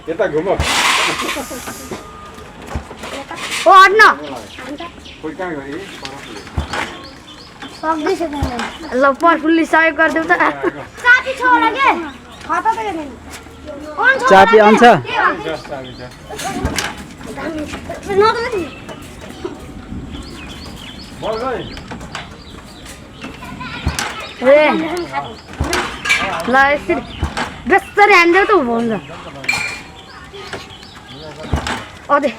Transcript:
यता घुम ओ हट्न कोही कहाँ गयो सक्दैछ ल पर्फुल्ली सहयोग गरिदेऊ त साथी छ होला के खाता त हेर्दैन चापी आउँछ ए ल यसरी बेसरी हान्देऊ त हुन्छ अझै